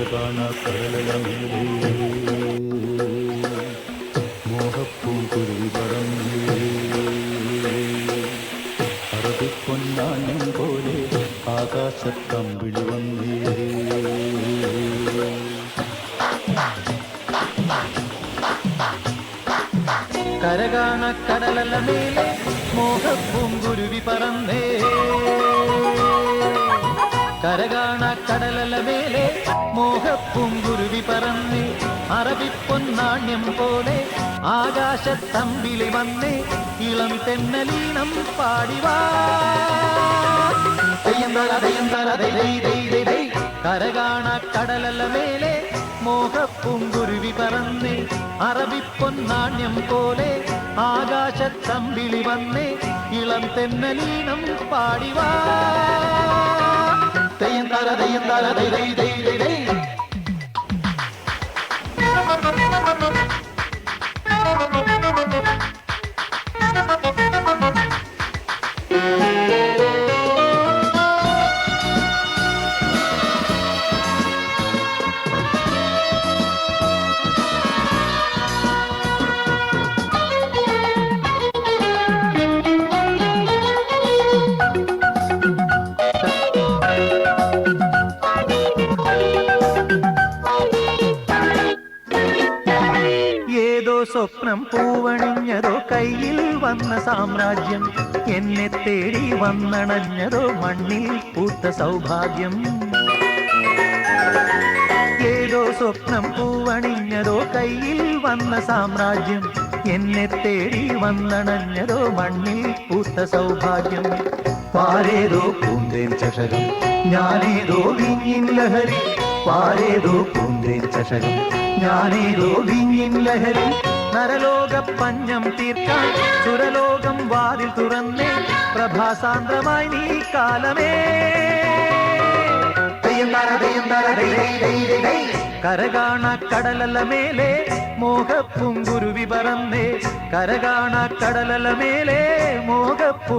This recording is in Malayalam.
കരകാണ കടലമേലേ മോഹപ്പൂങ്കുരുവി പറന്നേ അറബിപ്പൊന്നാണ്യം പോലെ ആകാശത്തമ്പിളി വന്നേ കരകാണ കടലമേലെ മോഹപ്പൂങ്കുരുവി പറന്നേ കരകാണ കടലമേലെ മോഹപ്പൂങ്കുരുവി പറന്നേ അറബിപ്പൊന്നാണ്യം പോലെ ആകാശത്തമ്പിളി വന്നേ ഇളം തെന്നലീണം പാടിവാ കരകാണ കടലമേലെ മോഹപ്പൂങ്കുരുവി പറന്നേ അറബിപ്പൊന്നാണ്യം പോലെ ആകാശത്തമ്പിളി വന്നേ ഇളം തെന്നലീണം പാടിവാ തെയ്യം താര തെയ്യം താര ദൈ ദൈ ദൈ ദൈ ദൈ. ഏതോ സ്വപ്നം പൂവണിഞ്ഞതോ കയ്യിൽ വന്ന സാമ്രാജ്യം എന്നെ തേടി വന്നണഞ്ഞതോ മണ്ണിൽ പൂത്ത സൗഭാഗ്യം ഏതോ സ്വപ്നം പൂവണിഞ്ഞതോ കയ്യിൽ വന്ന സാമ്രാജ്യം എന്നെ തേടി വന്നണഞ്ഞതോ മണ്ണിൽ പൂത്ത സൗഭാഗ്യം പാരേതോ പൂന്തേൻ ചഷകം ഞാനേതോ വിഞ്ഞിൻ ലഹരി പാരേതോ പൂന്തേൻ ചഷകം ഞാനേതോ വിഞ്ഞിൻ ലഹരി നരലോക പഞ്ഞം തീർക്കാൻ സുരലോകം വാതിൽ തുറന്നേ പ്രഭാസാന്ദ്രമായി നീ കാലമേ കരകാണ കടലമേലെ മോഹപ്പൂങ്കുരുവി പറന്നേ കരകാണ കടലമേലെ മോഹപ്പൂ